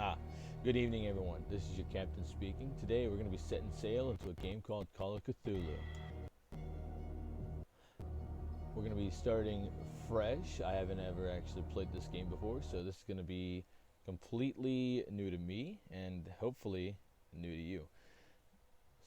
Ah, good evening, everyone. This is your captain speaking. Today, we're going to be setting sail into a game called Call of Cthulhu. We're going to be starting fresh. I haven't ever actually played this game before, so this is going to be completely new to me and hopefully new to you.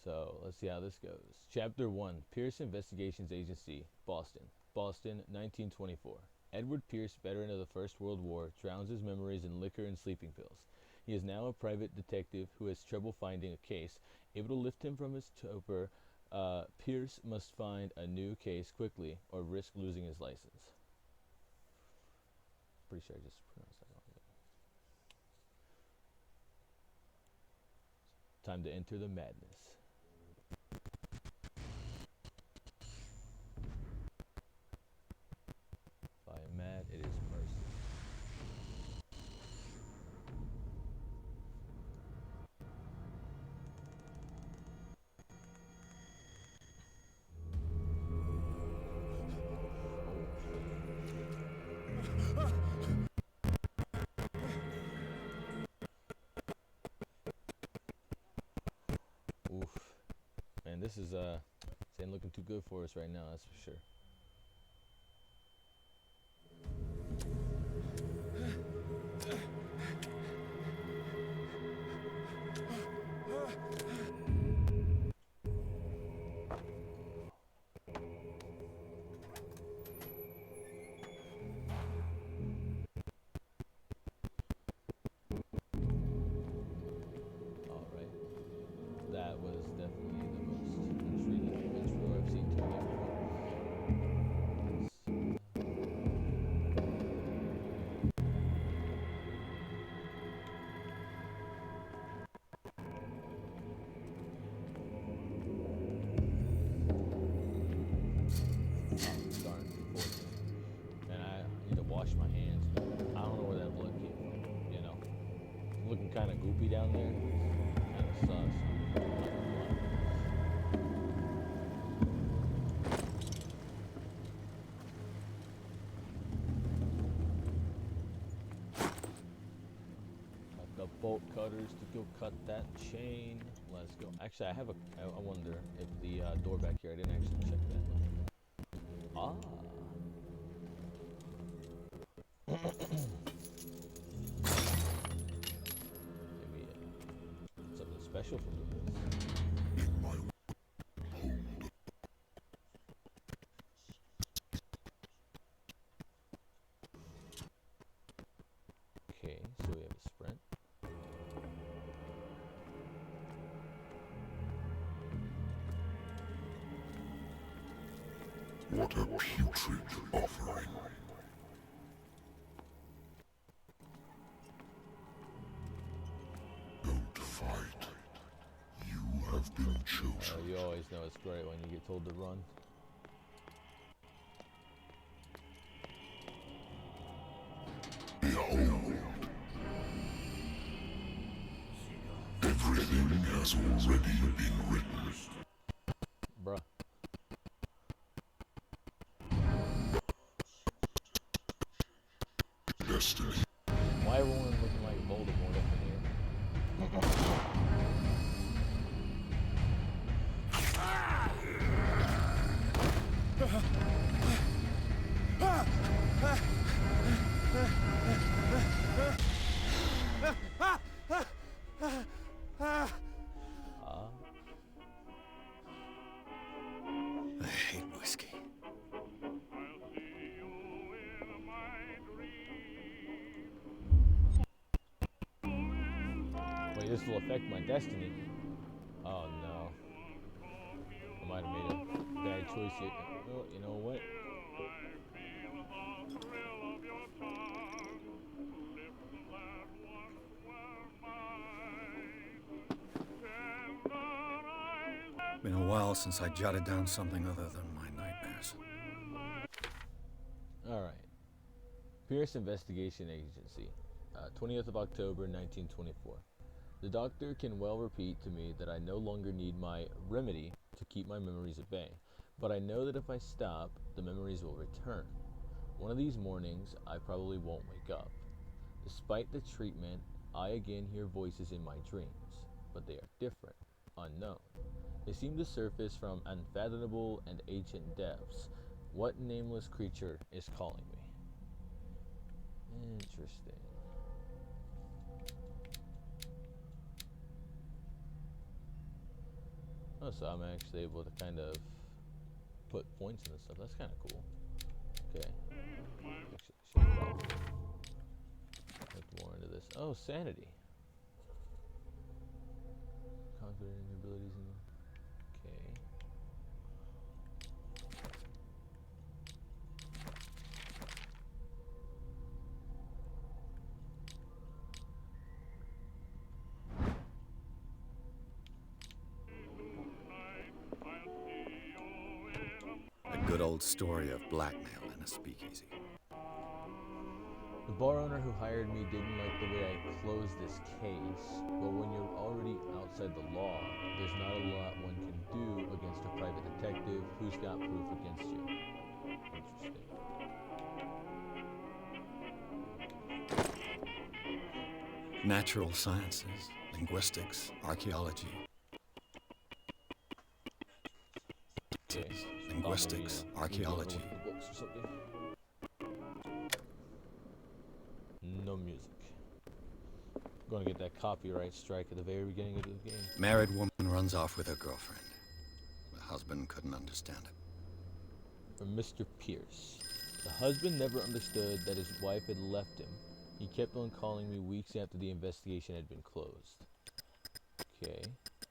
So, let's see how this goes. Chapter 1, Pierce Investigations Agency, Boston. Boston, 1924. Edward Pierce, veteran of the First World War, drowns his memories in liquor and sleeping pills. He is now a private detective who has trouble finding a case. Able to lift him from his torpor, Pierce must find a new case quickly or risk losing his license. Pretty sure I just pronounced that wrong. Time to enter the madness. If I am mad, it is mercy. Oof. Man, this is ain't looking too good for us right now, that's for sure. Alright. That was definitely the most intriguing intro I've seen to a game before. Darn, unfortunate. Man, I need to wash my hands. I don't know where that blood came from, you know? Looking kind of goopy down there. Kind of sus. I'm not gonna lie. Got the bolt cutters to go cut that chain. Let's go. Actually, I wonder if the door back here, I didn't actually check that. Ah. Maybe something special from this. Okay, so we have a sprint. What a putrid offering. Don't fight. You have been chosen. You always know it's great when you get told to run. Behold. Everything has already been written. Bruh. Destiny. Why everyone looking like Voldemort up in here? I hate whiskey. Wait, this will affect my destiny. Oh no. I might have made a bad choice here. Oh, you know what? Been a while since I jotted down something other than my nightmares. Alright. Pierce Investigation Agency, 20th of October, 1924. The doctor can well repeat to me that I no longer need my remedy to keep my memories at bay, but I know that if I stop, the memories will return. One of these mornings, I probably won't wake up. Despite the treatment I again hear voices in my dreams, but they are different, unknown. They seem to surface from unfathomable and ancient depths. What nameless creature is calling me? Interesting. Oh, so I'm actually able to kind of put points in this stuff. That's kind of cool. Okay. Actually, shut it off. Look more into this. Oh, sanity. Confident in your abilities and okay. A good old story of blackmail in a speakeasy. The bar owner who hired me didn't like the way I closed this case, but when you're already outside the law, there's not a lot one can do against a private detective who's got proof against you. Interesting. Natural sciences, linguistics, archaeology. Okay. Linguistics, archaeology. The books or something. No music. Gonna get that copyright strike at the very beginning of the game. Married woman runs off with her girlfriend. The husband couldn't understand it. From Mr. Pierce. The husband never understood that his wife had left him. He kept on calling me weeks after the investigation had been closed. Okay,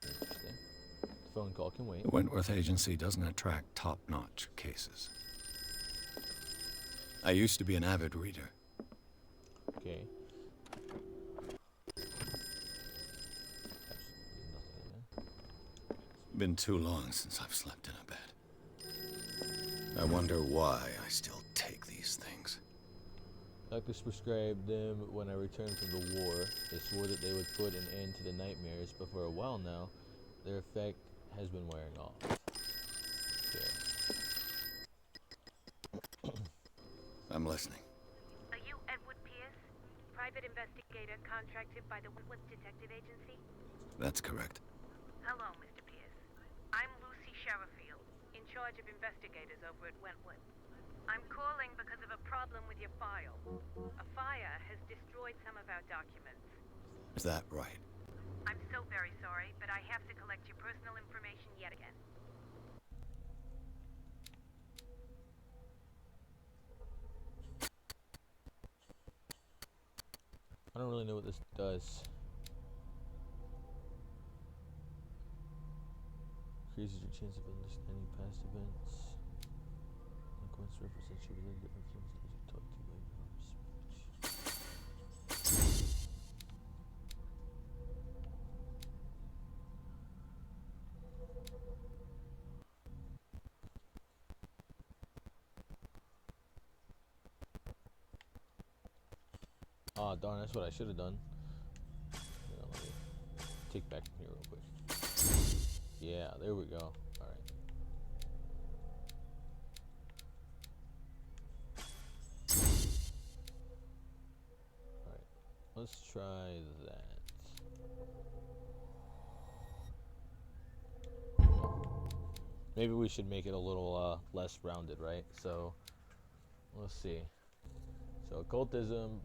interesting. The phone call can wait. The Wentworth Agency doesn't attract top-notch cases. I used to be an avid reader. Okay. Absolutely nothing in there. Been too long since I've slept in a bed. I wonder why I still take these things. Doctors prescribed them when I returned from the war. They swore that they would put an end to the nightmares, but for a while now, their effect has been wearing off. Okay. I'm listening. Are you Edward Pierce, private investigator contracted by the Wentworth Detective Agency? That's correct. Hello, Mr. Pierce. I'm Lucy Sherifield, in charge of investigators over at Wentworth. I'm calling because of a problem with your file. A fire has destroyed some of our documents. Is that right? I'm so very sorry, but I have to collect your personal information yet again. I don't really know what this does. Increases your chance of understanding past events. Once represents your ability to influence those you talk to by your own speech. Ah, darn, that's what I should have done. You know, let me take back from here real quick. Yeah, there we go. Alright. Alright, let's try that. Maybe we should make it a little less rounded, right? So, let's see. So, occultism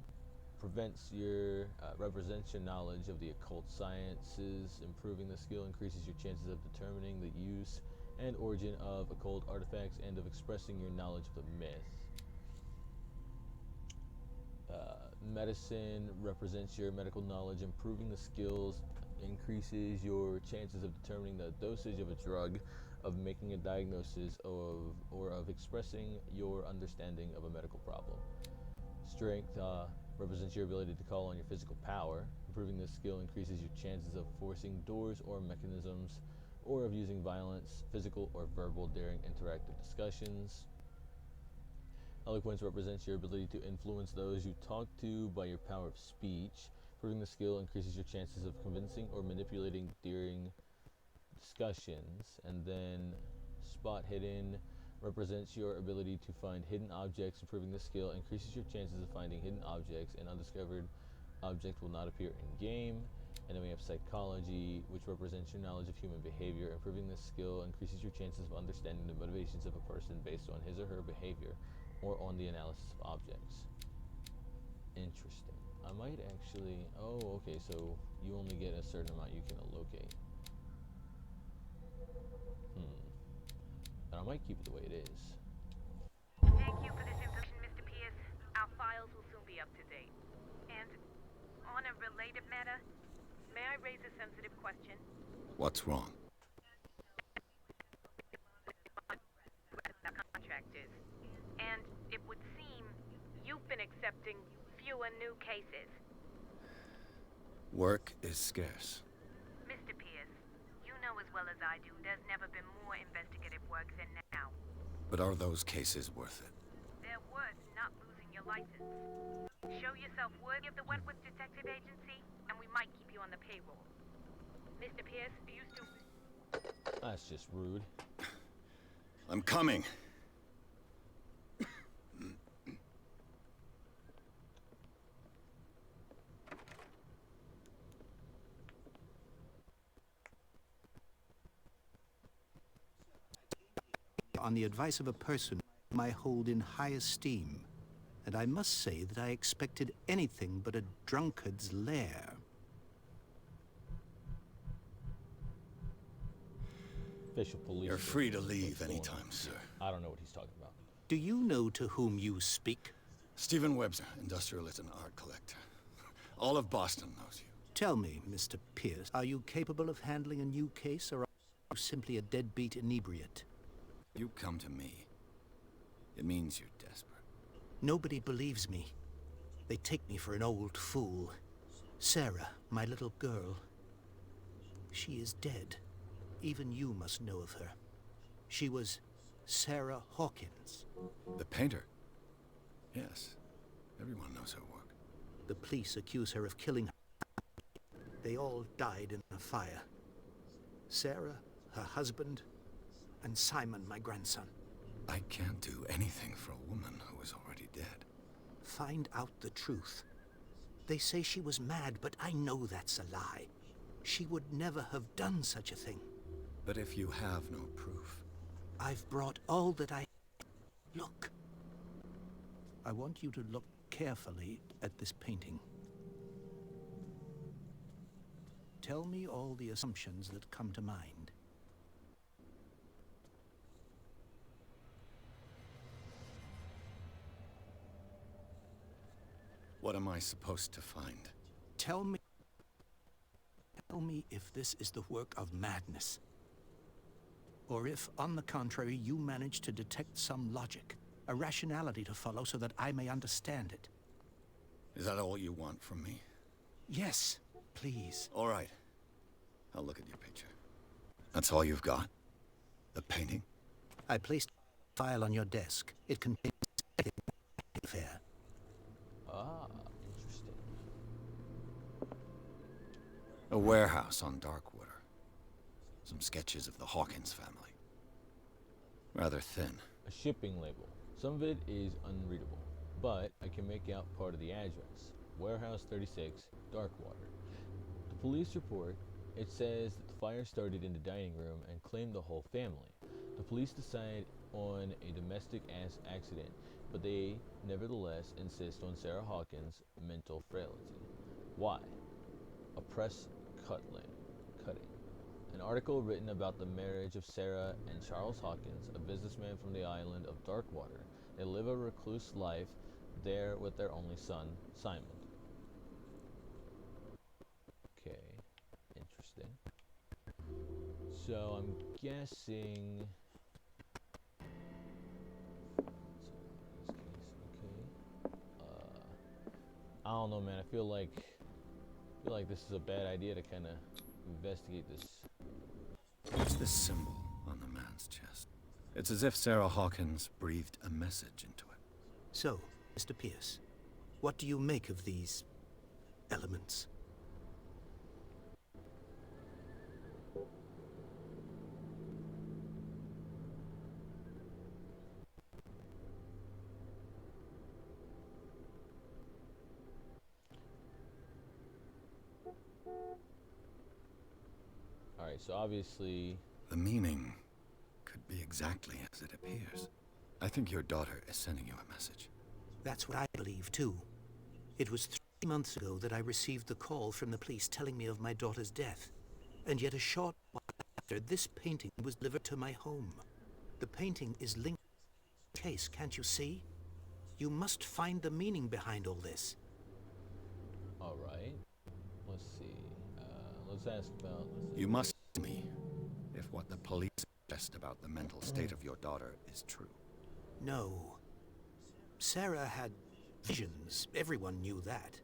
represents your knowledge of the occult sciences. Improving the skill increases your chances of determining the use and origin of occult artifacts and of expressing your knowledge of the myth. Medicine represents your medical knowledge. Improving the skills increases your chances of determining the dosage of a drug, of making a diagnosis or of expressing your understanding of a medical problem. Strength represents your ability to call on your physical power. Improving this skill increases your chances of forcing doors or mechanisms, or of using violence, physical or verbal, during interactive discussions. Eloquence represents your ability to influence those you talk to by your power of speech. Improving the skill increases your chances of convincing or manipulating during discussions. And then spot hidden represents your ability to find hidden objects. Improving the skill increases your chances of finding hidden objects and undiscovered Object will not appear in game. And then we have psychology, which represents your knowledge of human behavior. Improving this skill increases your chances of understanding the motivations of a person based on his or her behavior or on the analysis of objects. Interesting. I might actually... Oh, okay, so you only get a certain amount you can allocate. But I might keep it the way it is. Thank you for this information, Mr. Pierce. Our files will soon be up to date. And on a related matter, may I raise a sensitive question? What's wrong? Contract is. And it would seem you've been accepting fewer new cases. Work is scarce. Mr. Pierce, you know as well as I do, there's never been more investigative work than now. But are those cases worth it? They're worth not losing your license. Show yourself worthy of the Wentworth Detective Agency, and we might keep you on the payroll. Mr. Pierce, are you still... That's just rude. I'm coming. On the advice of a person whom I hold in high esteem, and I must say that I expected anything but a drunkard's lair. Official police. You're free to What's leave going on? anytime, sir. I don't know what he's talking about. Do you know to whom you speak? Stephen Webster, industrialist and art collector. All of Boston knows you. Tell me, Mr. Pierce, are you capable of handling a new case, or are you simply a deadbeat inebriate? You come to me. It means you're desperate. Nobody believes me. They take me for an old fool. Sarah, my little girl, she is dead. Even you must know of her. She was Sarah Hawkins. The painter? Yes. Everyone knows her work. The police accuse her of killing her. They all died in a fire. Sarah, her husband, and Simon, my grandson. I can't do anything for a woman who is already dead. Find out the truth. They say she was mad, but I know that's a lie. She would never have done such a thing. But if you have no proof... I've brought all that I... Look. I want you to look carefully at this painting. Tell me all the assumptions that come to mind. What am I supposed to find? Tell me if this is the work of madness. Or if, on the contrary, you manage to detect some logic, a rationality to follow so that I may understand it. Is that all you want from me? Yes, please. All right. I'll look at your picture. That's all you've got? The painting? I placed a file on your desk. It contains everything about the affair. Ah, interesting. A warehouse on Darkwater. Some sketches of the Hawkins family. Rather thin. A shipping label. Some of it is unreadable, but I can make out part of the address. Warehouse 36, Darkwater. The police report, it says that the fire started in the dining room and claimed the whole family. The police decide on a domestic accident, but they nevertheless insist on Sarah Hawkins' mental frailty. Why? A press cutting. An article written about the marriage of Sarah and Charles Hawkins, a businessman from the island of Darkwater. They live a recluse life there with their only son, Simon. Okay, interesting. So I'm guessing... I don't know, man. I feel like this is a bad idea to kind of investigate this. What's this symbol on the man's chest? It's as if Sarah Hawkins breathed a message into it. So, Mr. Pierce, what do you make of these elements? Alright, so obviously... The meaning could be exactly as it appears. I think your daughter is sending you a message. That's what I believe, too. It was 3 months ago that I received the call from the police telling me of my daughter's death. And yet a short while after, this painting was delivered to my home. The painting is linked to the case, can't you see? You must find the meaning behind all this. Alright. Let's see. Let's ask about... You must tell me if what the police suggest about the mental state of your daughter is true. No. Sarah had visions. Everyone knew that.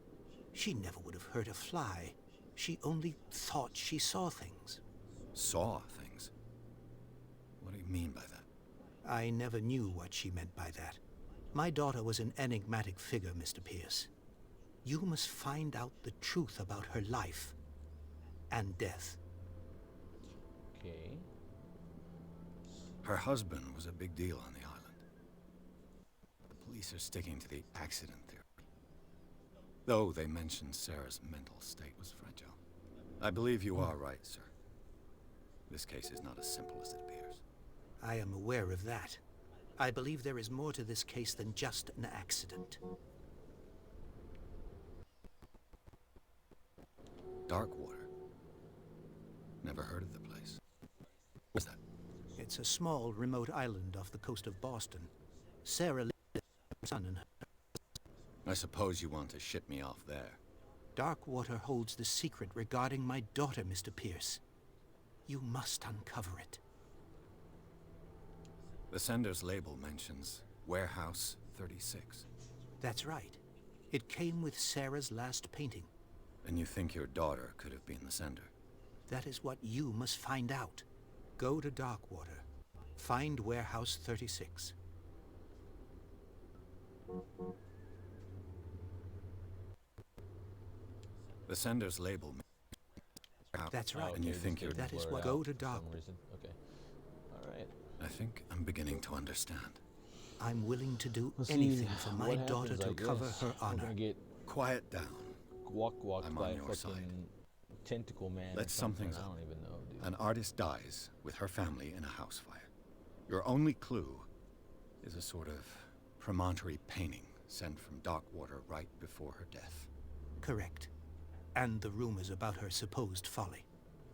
She never would have hurt a fly. She only thought she saw things. Saw things? What do you mean by that? I never knew what she meant by that. My daughter was an enigmatic figure, Mr. Pierce. You must find out the truth about her life and death. Okay. Her husband was a big deal on the island. The police are sticking to the accident theory. Though they mentioned Sarah's mental state was fragile. I believe you are right, sir. This case is not as simple as it appears. I am aware of that. I believe there is more to this case than just an accident. Darkwater. Never heard of the place. What's that? It's a small, remote island off the coast of Boston. Sarah lived with her son and her. I suppose you want to ship me off there. Darkwater holds the secret regarding my daughter, Mr. Pierce. You must uncover it. The sender's label mentions Warehouse 36. That's right. It came with Sarah's last painting. And you think your daughter could have been the sender? That is what you must find out. Go to Darkwater. Find Warehouse 36. The sender's label. That's right. And you think you're... That is blurred what... out Go to for some Darkwater. reason. Okay. Alright. I think I'm beginning to understand. I'm willing to do Let's see anything for my what daughter happens, to I cover guess. her I'm honor. gonna get Quiet down. walked I'm by on a your fucking side. tentacle man. or Let's sum something. things I up. don't even know, dude. An artist dies with her family in a house fire. Your only clue is a sort of promontory painting sent from Darkwater right before her death. Correct. And the rumors about her supposed folly.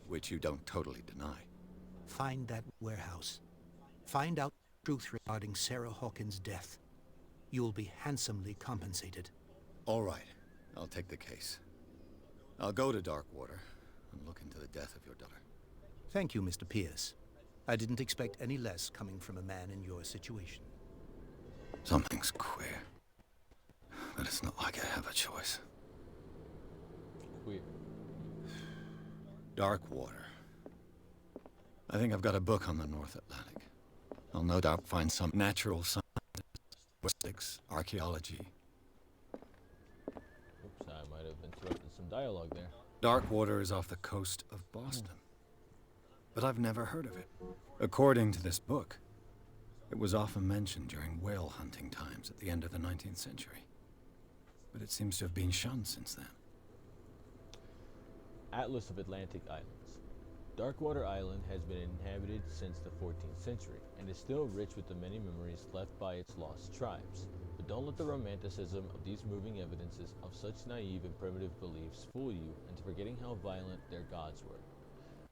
Which you don't totally deny. Find that warehouse. Find out the truth regarding Sarah Hawkins' death. You'll be handsomely compensated. All right, I'll take the case. I'll go to Darkwater and look into the death of your daughter. Thank you, Mr. Pierce. I didn't expect any less coming from a man in your situation. Something's queer. But it's not like I have a choice. Queer. Darkwater. I think I've got a book on the North Atlantic. I'll no doubt find some natural science, linguistics, archaeology. Oops, I might have interrupted some dialogue there. Darkwater is off the coast of Boston. But I've never heard of it. According to this book, it was often mentioned during whale hunting times at the end of the 19th century. But it seems to have been shunned since then. Atlas of Atlantic Islands. Darkwater Island has been inhabited since the 14th century, and is still rich with the many memories left by its lost tribes. But don't let the romanticism of these moving evidences of such naive and primitive beliefs fool you into forgetting how violent their gods were.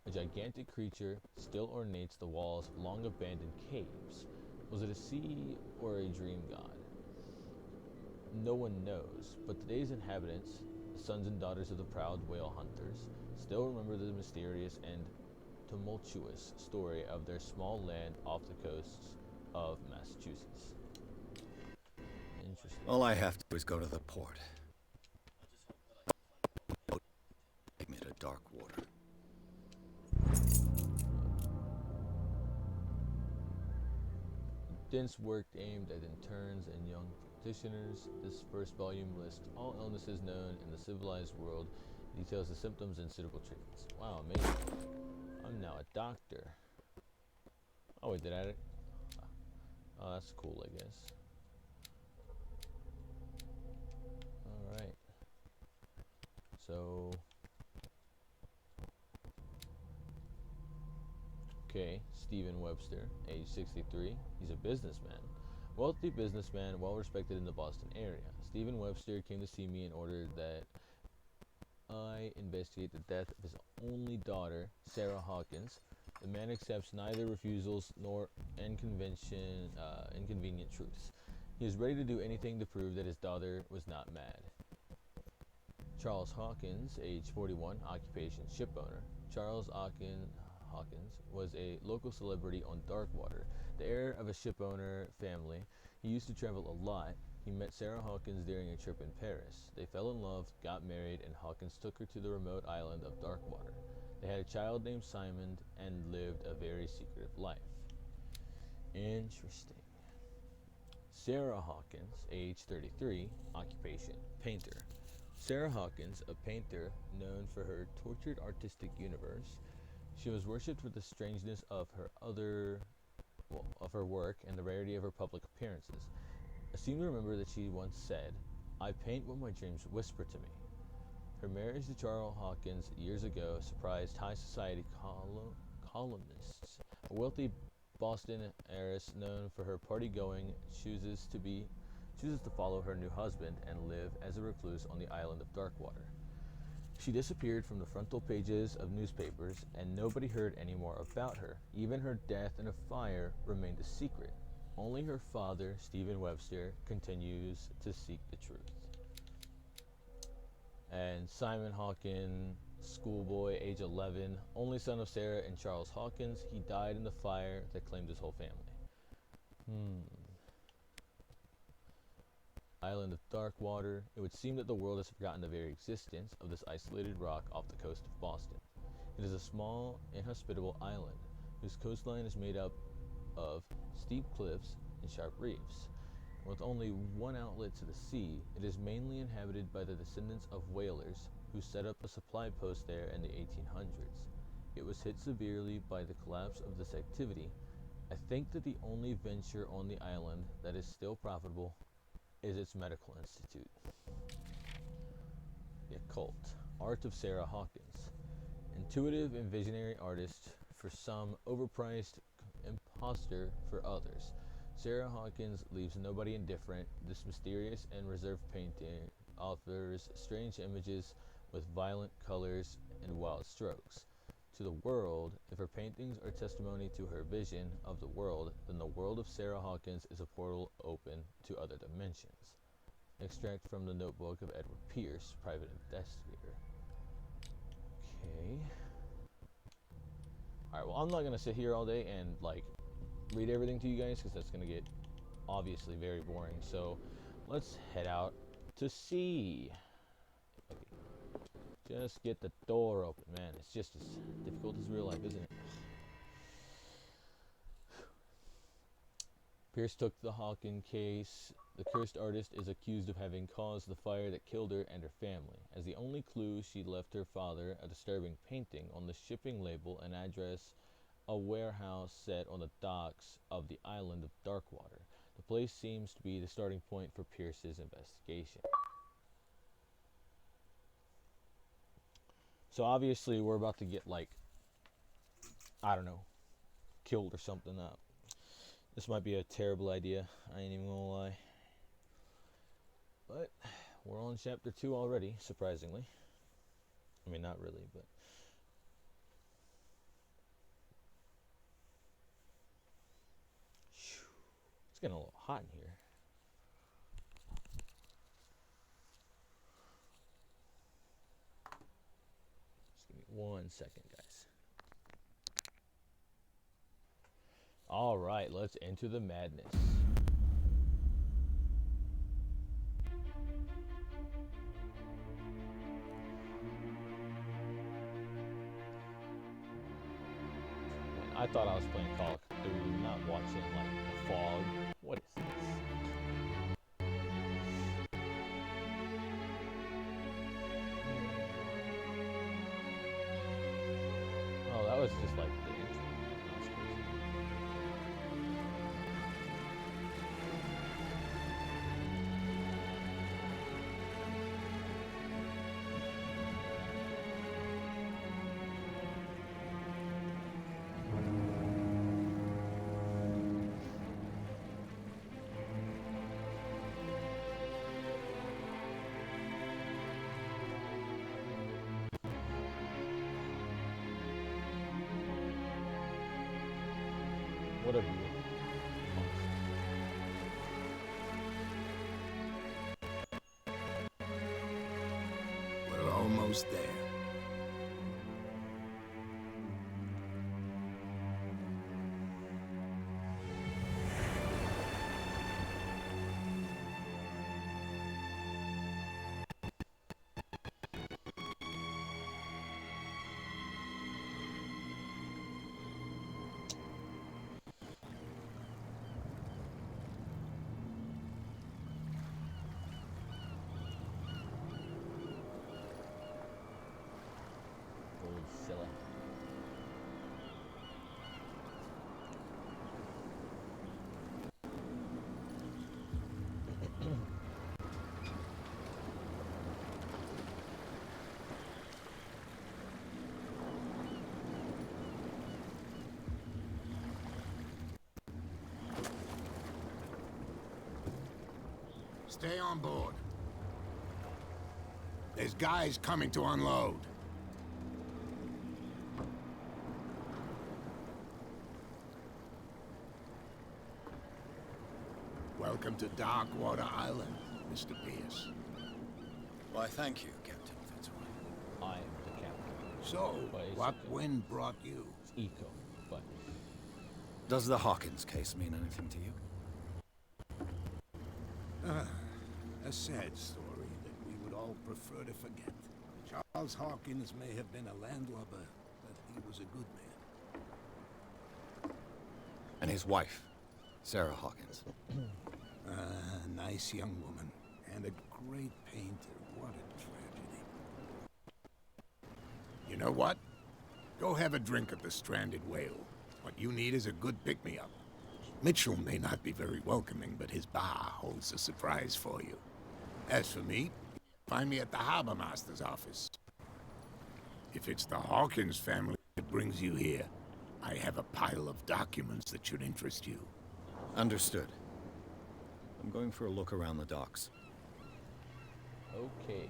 A gigantic creature still ornates the walls of long-abandoned caves. Was it a sea or a dream god? No one knows, but today's inhabitants, the sons and daughters of the proud whale hunters, still remember the mysterious and tumultuous story of their small land off the coasts of Massachusetts. Interesting. All I have to do is go to the port. Take me to Darkwater. Dense work aimed at interns and young practitioners. This first volume lists all illnesses known in the civilized world, details the symptoms and suitable treatments. Wow, amazing. I'm now a doctor. Oh, wait, did I add it? Oh, that's cool, I guess. Alright. So... Okay, Stephen Webster, age 63. He's a businessman. Wealthy businessman, well respected in the Boston area. Stephen Webster came to see me in order that I investigate the death of his only daughter, Sarah Hawkins. The man accepts neither refusals nor inconvenient truths. He is ready to do anything to prove that his daughter was not mad. Charles Hawkins, age 41, occupation shipowner. Charles Hawkins was a local celebrity on Darkwater, the heir of a shipowner family. He used to travel a lot. He met Sarah Hawkins during a trip in Paris. They fell in love, got married, and Hawkins took her to the remote island of Darkwater. They had a child named Simon and lived a very secretive life. Interesting. Sarah Hawkins, age 33, occupation painter. Sarah Hawkins, a painter known for her tortured artistic universe. She was worshipped for the strangeness of her work and the rarity of her public appearances. I seem to remember that she once said, "I paint what my dreams whisper to me." Her marriage to Charles Hawkins years ago surprised high society columnists. A wealthy Boston heiress known for her party-going chooses to follow her new husband and live as a recluse on the island of Darkwater. She disappeared from the frontal pages of newspapers, and nobody heard any more about her. Even her death in a fire remained a secret. Only her father, Stephen Webster, continues to seek the truth. And Simon Hawkins, schoolboy, age 11, only son of Sarah and Charles Hawkins. He died in the fire that claimed his whole family. Island of Darkwater. It would seem that the world has forgotten the very existence of this isolated rock off the coast of Boston. It is a small, inhospitable island whose coastline is made up of steep cliffs and sharp reefs. With only one outlet to the sea, it is mainly inhabited by the descendants of whalers who set up a supply post there in the 1800s. It was hit severely by the collapse of this activity. I think that the only venture on the island that is still profitable is its medical institute. The occult. Art of Sarah Hawkins. Intuitive and visionary artist for some, overpriced imposter for others. Sarah Hawkins leaves nobody indifferent. This mysterious and reserved painting offers strange images with violent colors and wild strokes. To the world, if her paintings are testimony to her vision of the world, then the world of Sarah Hawkins is a portal open to other dimensions. Extract from the notebook of Edward Pierce, private investigator. Okay. Alright, well, I'm not going to sit here all day and, read everything to you guys, because that's going to get, obviously, very boring. So, let's head out to sea. Okay. Just get the door open, man. It's just as difficult as real life, isn't it? Pierce took the Hawkins case. The cursed artist is accused of having caused the fire that killed her and her family. As the only clue, she left her father a disturbing painting on the shipping label and address, a warehouse set on the docks of the island of Darkwater. The place seems to be the starting point for Pierce's investigation. So obviously we're about to get, I don't know, killed or something. This might be a terrible idea, I ain't even gonna lie. But we're on chapter 2 already, surprisingly. I mean, not really, but... It's getting a little hot in here. Just give me 1 second, guys. Alright, let's enter the madness. I thought I was playing Call of Cthulhu, not watching, The Fog. What is this? Oh, that was just, the intro. That was crazy. Whatever you want. We're almost there. Old Scylla. Stay on board. There's guys coming to unload. Welcome to Darkwater Island, Mr. Pierce. Why, thank you, Captain Fitzroy. I am the captain. So, But it's what okay. wind brought you? It's eco, but Does the Hawkins case mean anything to you? A sad story that we would all prefer to forget. Charles Hawkins may have been a landlubber, but he was a good man. And his wife, Sarah Hawkins. A nice young woman, and a great painter. What a tragedy. You know what? Go have a drink at the Stranded Whale. What you need is a good pick-me-up. Mitchell may not be very welcoming, but his bar holds a surprise for you. As for me, find me at the Harbor Master's office. If it's the Hawkins family that brings you here, I have a pile of documents that should interest you. Understood. I'm going for a look around the docks. okay.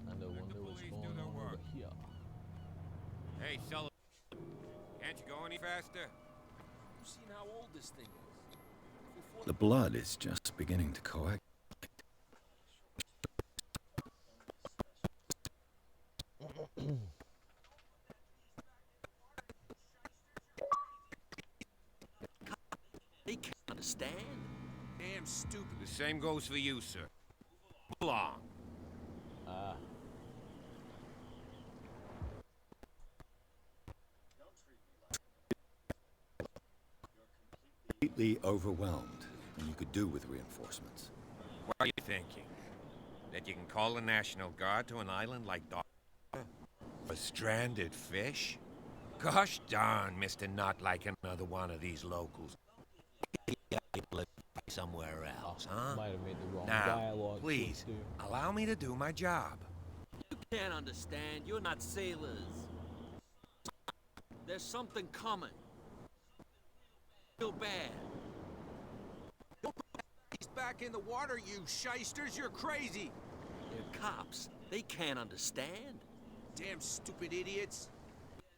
And I wonder what's going on over here. Hey, Sullivan, can't you go any faster? You've seen how old this thing is. Before The blood is just beginning to coagulate. they can't understand. Damn stupid. The same goes for you, sir. Move along. Ah. Completely overwhelmed, and you could do with reinforcements. What are you thinking? That you can call the National Guard to an island like Dark for stranded fish? Gosh darn, Mr. Not like another one of these locals. Somewhere else, huh? Might have made the wrong Now, dialogue. please, too. allow me to do my job. You can't understand. You're not sailors. There's something coming. Real bad. He's back in the water, you shysters. You're crazy. They're cops. They can't understand. Damn stupid idiots.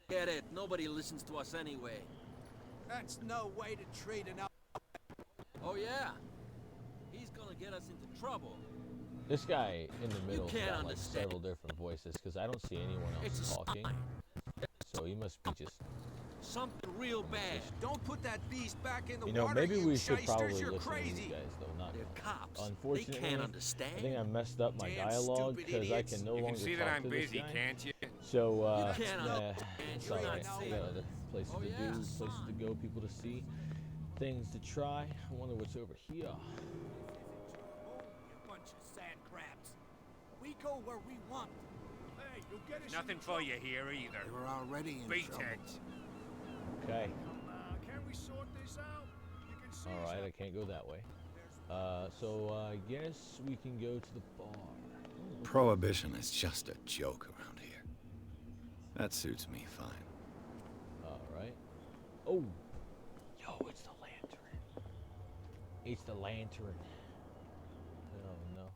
Get it. Nobody listens to us anyway. That's no way to treat an Oh, yeah? He's gonna get us into trouble. This guy in the middle can't got like understand. several different voices because I don't see anyone It's else a talking. sign. So he must be just. Something real bad. Don't put that beast back in the You know, water, maybe you we should shysters. probably You're listen to these crazy. guys though, not. They're cops. They Unfortunately, can't I understand. think I messed up my Damn dialogue stupid because I idiots. can no You longer can see talk that I'm to this busy, guy. can't you? So You can't it's all understand. right. You're We not got other places Oh, to yeah, do, places son. to go, people to see, things to try. I wonder what's over here. You bunch of sand crabs. We go where we want. Hey, you'll get us Nothing for you here either. They were already in trouble. Beatheads. Okay. Can we sort this out? You can see All right. I can't go that way. So I guess we can go to the bar. Prohibition is just a joke around here. That suits me fine. All right. Oh. Yo, it's the lantern. It's the lantern. Oh no.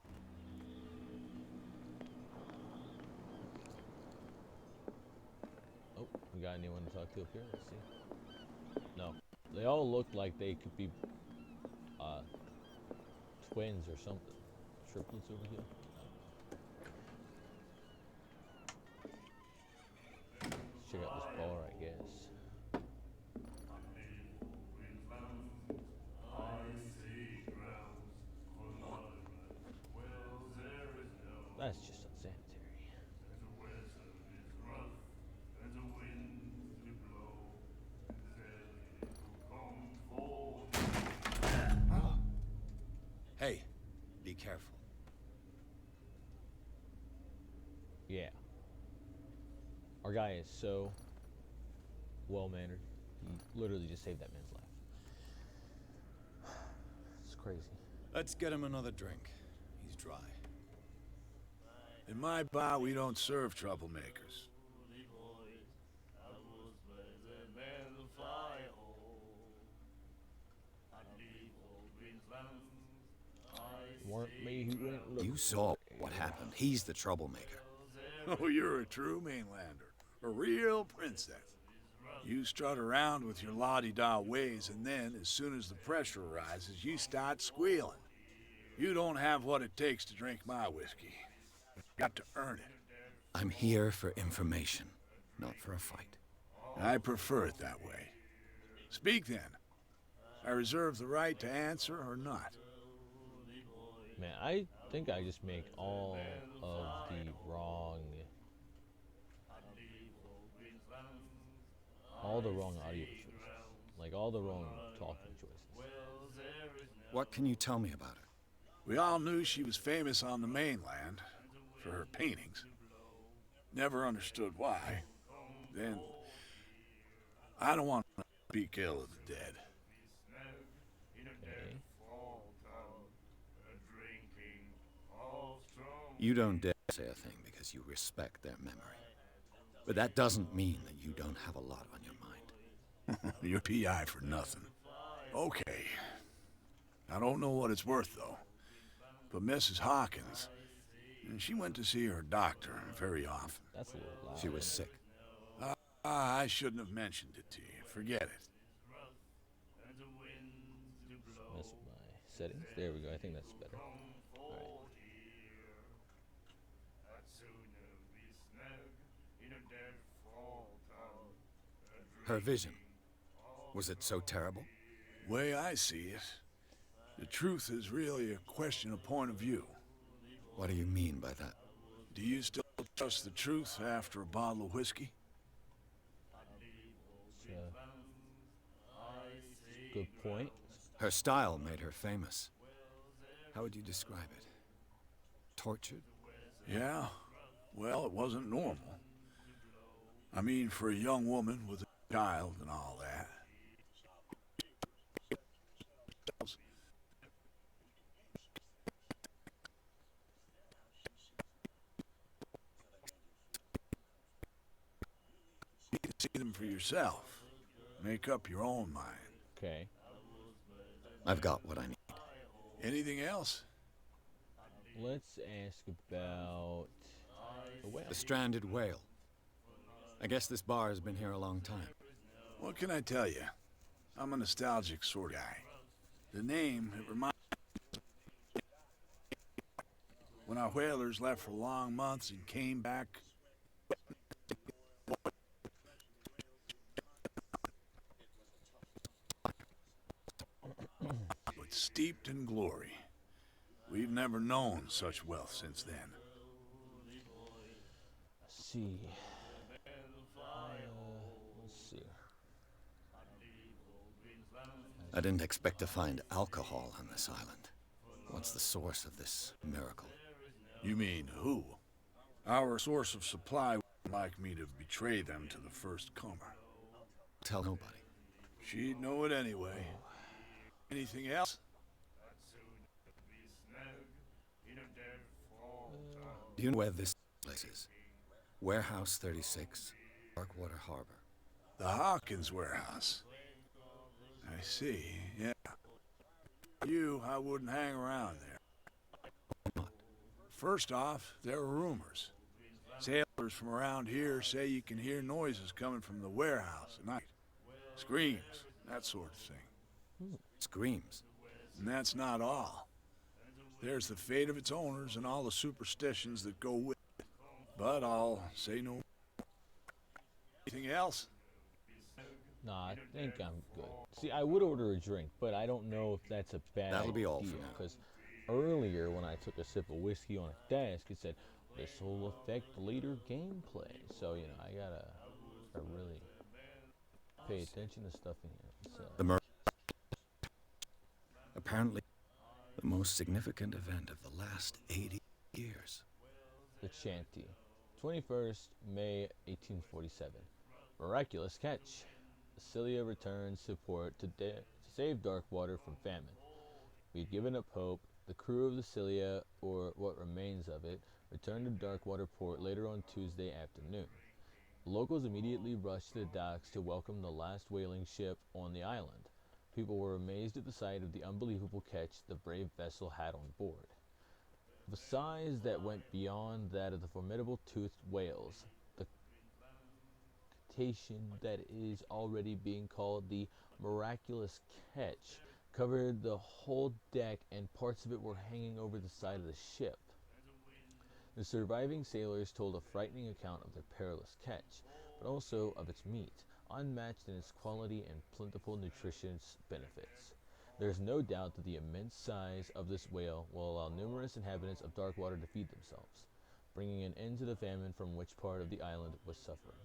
got anyone to talk to up here? Let's see. No. They all look like they could be twins or something. Triplets over here. Let's check out this bar, I guess. That's just unsanitary. Hey, be careful. Yeah. Our guy is so well-mannered. He literally just saved that man's life. It's crazy. Let's get him another drink. He's dry. In my bar, we don't serve troublemakers. Weren't me who went look. You saw what happened. He's the troublemaker. Oh, you're a true mainlander. A real princess. You strut around with your la-di-da ways, and then, as soon as the pressure rises, you start squealing. You don't have what it takes to drink my whiskey. You've got to earn it. I'm here for information, not for a fight. I prefer it that way. Speak then. I reserve the right to answer or not. Man, I think I just make all of the wrong audio choices. Like all the wrong talking choices. What can you tell me about her? We all knew she was famous on the mainland for her paintings. Never understood why. Then, I don't want to speak ill of the dead. Okay. You don't dare say a thing because you respect their memory. But that doesn't mean that you don't have a lot on your mind. You're PI for nothing. Okay. I don't know what it's worth, though. But Mrs. Hawkins, she went to see her doctor very often. That's a little loud. She was sick. I shouldn't have mentioned it to you. Forget it. Mess with my settings. There we go. I think that's better. Alright. Her vision. Was it so terrible? Way I see it, the truth is really a question of point of view. What do you mean by that? Do you still trust the truth after a bottle of whiskey? Good point. Her style made her famous. How would you describe it? Tortured? Yeah. Well, it wasn't normal. I mean, for a young woman with a child and all that. You can see them for yourself. Make up your own mind. Okay. I've got what I need. Anything else? Let's ask about the whale. The stranded whale. I guess this bar has been here a long time. What can I tell you? I'm a nostalgic sort of guy. The name, it reminds me when our whalers left for long months and came back. But steeped in glory. We've never known such wealth since then. Let's see. Let's see. I didn't expect to find alcohol on this island. What's the source of this miracle? You mean who? Our source of supply wouldn't like me to betray them to the first comer. Tell nobody. She'd know it anyway. Anything else? Do you know where this place is? Warehouse 36, Darkwater Harbor. The Hawkins warehouse. I see, yeah. I wouldn't hang around there. What? First off, there are rumors. Sailors from around here say you can hear noises coming from the warehouse at night. Screams, that sort of thing. Screams. And that's not all. There's the fate of its owners and all the superstitions that go with it. But I'll say no. Anything else? Nah, I think I'm good. See, I would order a drink, but I don't know if that's a bad That'll be all idea. for now. Because earlier, when I took a sip of whiskey on a desk, it said, this will affect later gameplay. So, you know, I gotta really pay attention to stuff in here. So, The murder. Apparently, the most significant event of the last 80 years. the Shanty. 21st May 1847. Miraculous catch. Cilia returns to port to save Darkwater from famine. We had given up hope. The crew of the Cilia, or what remains of it, returned to Darkwater port later on Tuesday afternoon. The locals immediately rushed to the docks to welcome the last whaling ship on the island. People were amazed at the sight of the unbelievable catch the brave vessel had on board. Of a size that went beyond that of the formidable toothed whales, the cetacean that is already being called the miraculous catch covered the whole deck, and parts of it were hanging over the side of the ship. The surviving sailors told a frightening account of their perilous catch, but also of its meat, unmatched in its quality and plentiful nutritious benefits. There is no doubt that the immense size of this whale will allow numerous inhabitants of Darkwater to feed themselves, bringing an end to the famine from which part of the island was suffering.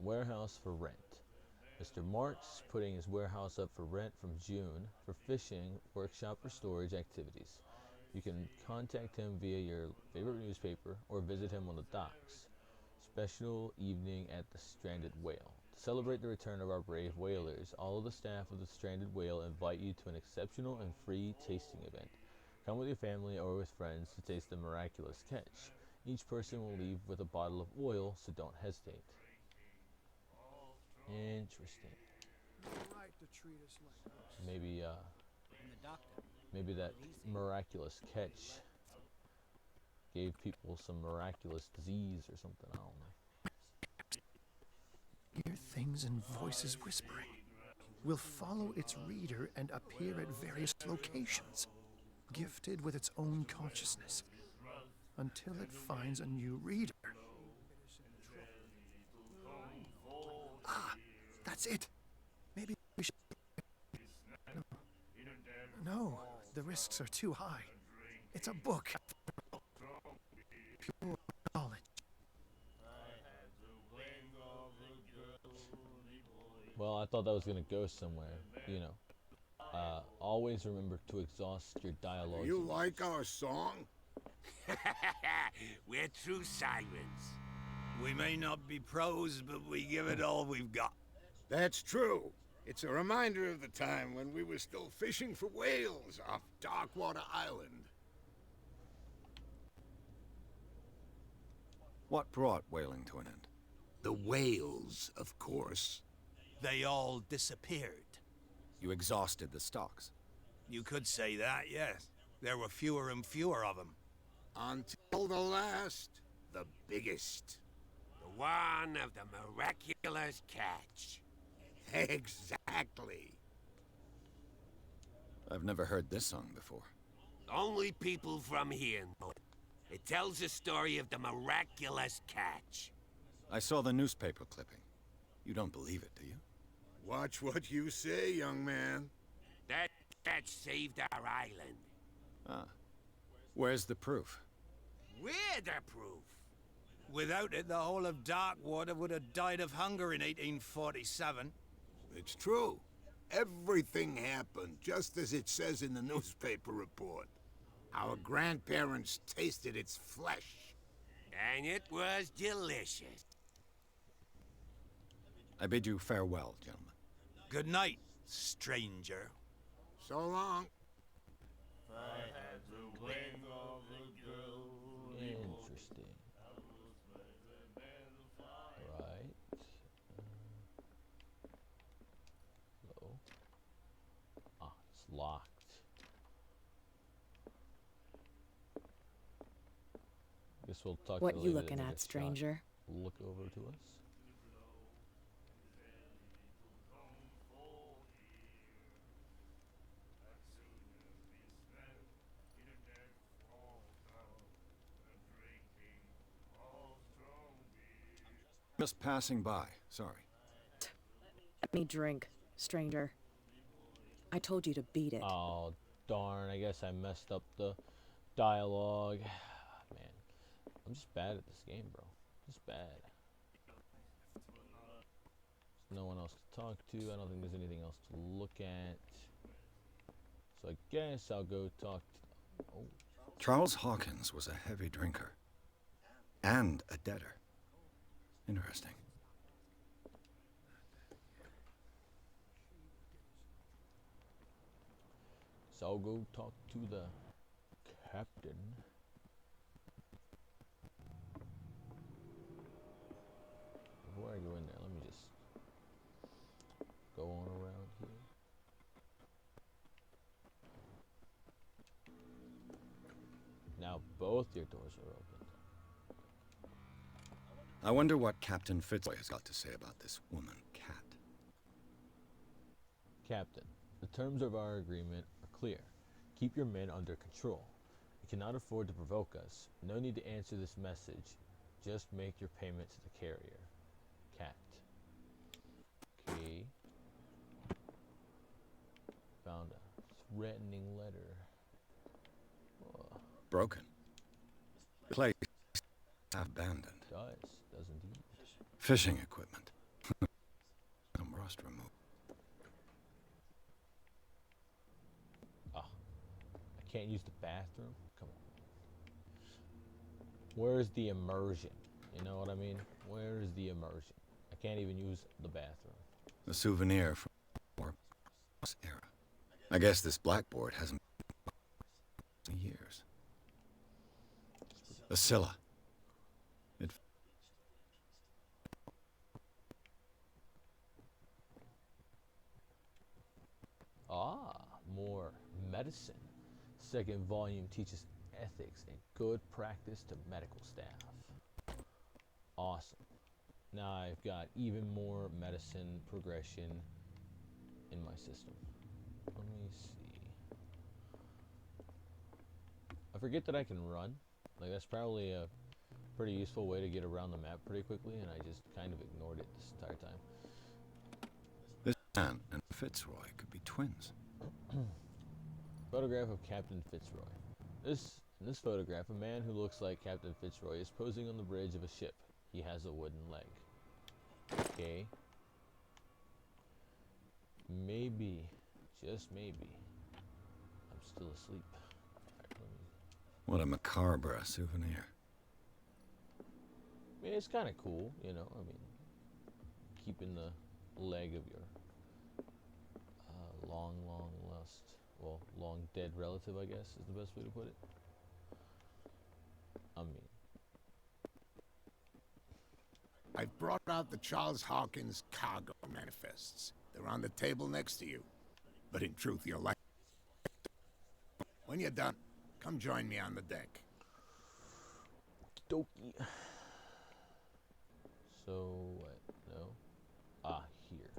Warehouse for rent. Mr. Marks putting his warehouse up for rent from June for fishing, workshop, or storage activities. You can contact him via your favorite newspaper or visit him on the docks. Special evening at the Stranded Whale. To celebrate the return of our brave whalers, all of the staff of the Stranded Whale invite you to an exceptional and free tasting event. Come with your family or with friends to taste the miraculous catch. Each person will leave with a bottle of oil, so don't hesitate. Interesting. Maybe, maybe that miraculous catch gave people some miraculous disease or something, I don't know. Hear things and voices whispering. Will follow its reader and appear at various locations, gifted with its own consciousness, until it finds a new reader. Ah, that's it. Maybe we should... No, the risks are too high. It's a book. Pure knowledge. Well, I thought that was going to go somewhere, you know. Always remember to exhaust your dialogue. You like our song? We're true sirens. We may not be pros, but we give it all we've got. That's true. It's a reminder of the time when we were still fishing for whales off Darkwater Island. What brought whaling to an end? The whales, of course. They all disappeared. You exhausted the stocks. You could say that, yes. There were fewer and fewer of them. Until the last, the biggest. The one of the miraculous catch. Exactly. I've never heard this song before. Only people from here know it. It tells the story of the miraculous catch. I saw the newspaper clipping. You don't believe it, do you? Watch what you say, young man. That catch saved our island. Ah. Where's the proof? We're the proof. Without it, the whole of Darkwater would have died of hunger in 1847. It's true. Everything happened just as it says in the newspaper report. Our grandparents tasted its flesh. And it was delicious. I bid you farewell, gentlemen. Good night, stranger. So long. Interesting. Right. Hello. Ah, it's locked. guess we'll talk What to the you lady that looking made at, a shot stranger? look over to us. Just passing by. Sorry. Let me drink, stranger. I told you to beat it. Oh, darn. I guess I messed up the dialogue. Man, I'm just bad at this game, bro. Just bad. There's no one else to talk to. I don't think there's anything else to look at. So I guess I'll go talk to... Oh, Charles Hawkins was a heavy drinker. And a debtor. Interesting. so I'll go talk to the captain. Before I go in there, let me just go on around here. Now both your doors are open. I wonder what Captain Fitzroy has got to say about this woman, Cat. Captain, the terms of our agreement are clear. Keep your men under control. You cannot afford to provoke us. No need to answer this message. Just make your payment to the carrier. Cat. Okay. Found a threatening letter. Broken. The place abandoned. Does indeed. Fishing equipment. Some rust removed. Ah, I can't use the bathroom? Come on. Where's the immersion? You know what I mean? Where's the immersion? I can't even use the bathroom. A souvenir from the war era. I guess this blackboard hasn't been in years. A Scylla. It More medicine. Second volume teaches ethics and good practice to medical staff. Awesome. Now I've got even more medicine progression in my system. Let me see. I forget that I can run. Like, that's probably a pretty useful way to get around the map pretty quickly, and I just kind of ignored it this entire time. This man and Fitzroy could be twins. Photograph of Captain Fitzroy. In this photograph, a man who looks like Captain Fitzroy is posing on the bridge of a ship. He has a wooden leg. Okay. Maybe, just maybe, I'm still asleep. Alright, let me... What a macabre souvenir. I mean, it's kind of cool, you know. I mean, keeping the leg of your long lost, well, long dead relative, I guess, is the best way to put it. I mean, I've brought out the Charles Hawkins cargo manifests. They're on the table next to you. But in truth, you'll like... When you're done, come join me on the deck. Dokie. So, what? No? Ah, here.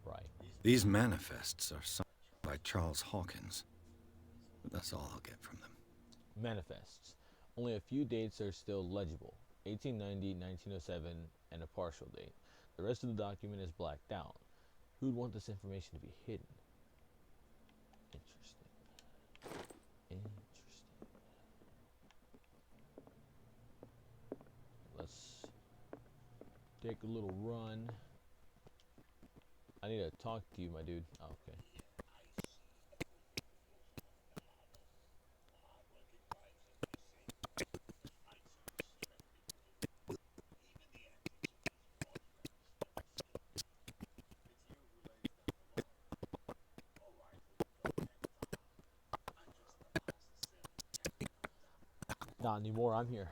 Right. These manifests are signed by Charles Hawkins. But that's all I'll get from them. Manifests. Only a few dates are still legible. 1890, 1907, and a partial date. The rest of the document is blacked out. Who'd want this information to be hidden? Interesting. Interesting. Let's take a little run. I need to talk to you, my dude. Oh, okay. Not anymore, I'm here.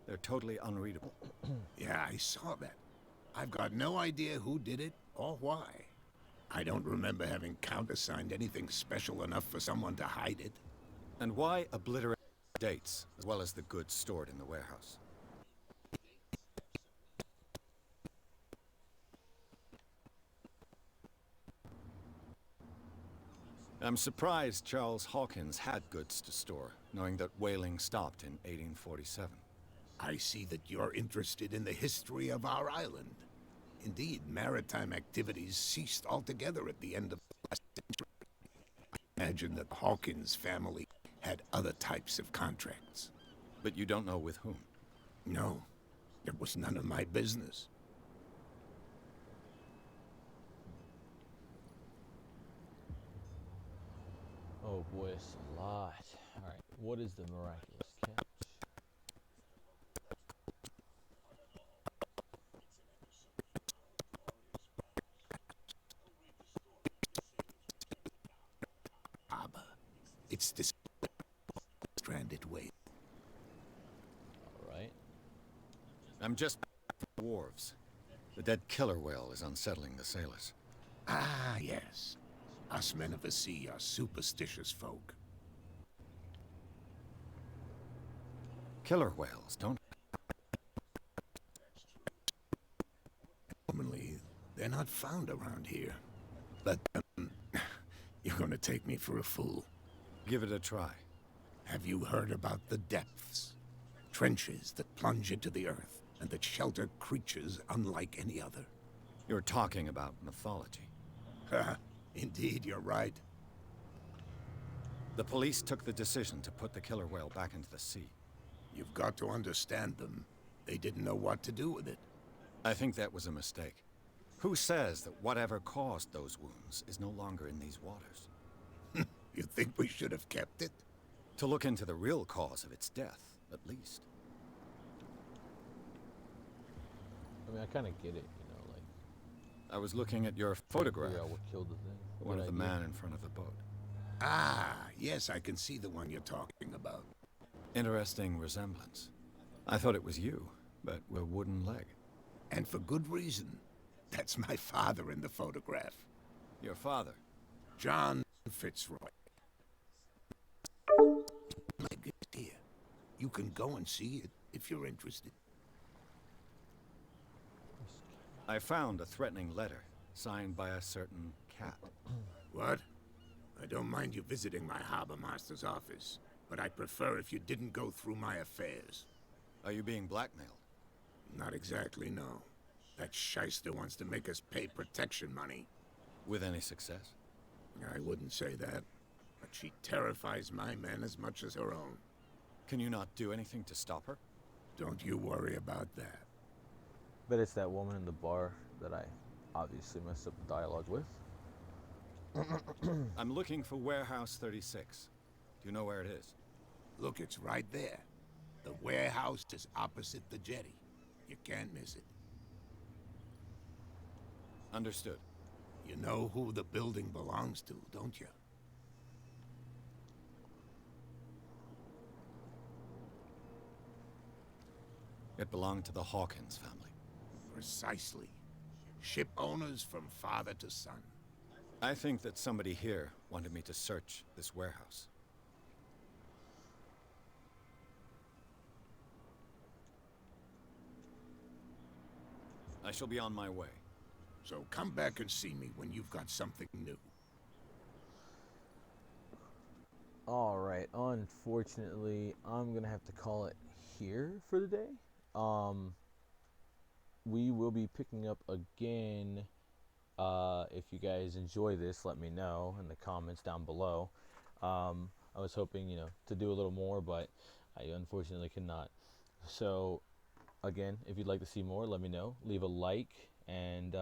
They're totally unreadable. Yeah, I saw that. I've got no idea who did it or why. I don't remember having countersigned anything special enough for someone to hide it. And why obliterate dates, as well as the goods stored in the warehouse? I'm surprised Charles Hawkins had goods to store, knowing that whaling stopped in 1847. I see that you're interested in the history of our island. Indeed, maritime activities ceased altogether at the end of the last century. I imagine that the Hawkins family had other types of contracts. But you don't know with whom? No, it was none of my business. Oh boy, it's a lot. Alright, what is the miraculous catch? Harbor. It's this stranded whale. Alright. I'm just from the wharves. The dead killer whale is unsettling the sailors. Ah, yes. Us men of the sea are superstitious folk. Killer whales don't... Normally, they're not found around here. But, you're gonna take me for a fool. Give it a try. Have you heard about the depths? Trenches that plunge into the earth and that shelter creatures unlike any other. You're talking about mythology. Ha! Indeed, you're right. The police took the decision to put the killer whale back into the sea. You've got to understand them. They didn't know what to do with it. I think that was a mistake. Who says that whatever caused those wounds is no longer in these waters? You think we should have kept it? To look into the real cause of its death, at least. I mean, I kind of get it, you know, like... I was looking at your photograph. Figure out what killed the thing. One of the idea. man in front of the boat. Ah, yes, I can see the one you're talking about. Interesting resemblance. I thought it was you, but with a wooden leg. And for good reason. That's my father in the photograph. Your father? John Fitzroy. Leg is here. You can go and see it if you're interested. I found a threatening letter, signed by a certain cat. What? I don't mind you visiting my harbor master's office, but I'd prefer if you didn't go through my affairs. Are you being blackmailed? Not exactly, no. That shyster wants to make us pay protection money. With any success? I wouldn't say that, but she terrifies my men as much as her own. Can you not do anything to stop her? Don't you worry about that. But it's that woman in the bar that I obviously messed up the dialogue with. I'm looking for Warehouse 36. Do you know where it is? Look, it's right there. The warehouse is opposite the jetty. You can't miss it. Understood. You know who the building belongs to, don't you? It belonged to the Hawkins family. Precisely. Ship owners from father to son. I think that somebody here wanted me to search this warehouse. I shall be on my way. So come back and see me when you've got something new. Alright, unfortunately, I'm going to have to call it here for the day. We will be picking up again. If you guys enjoy this, let me know in the comments down below. I was hoping, to do a little more, but I unfortunately cannot. So, again, if you'd like to see more, let me know. Leave a like, and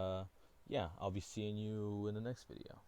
yeah, I'll be seeing you in the next video.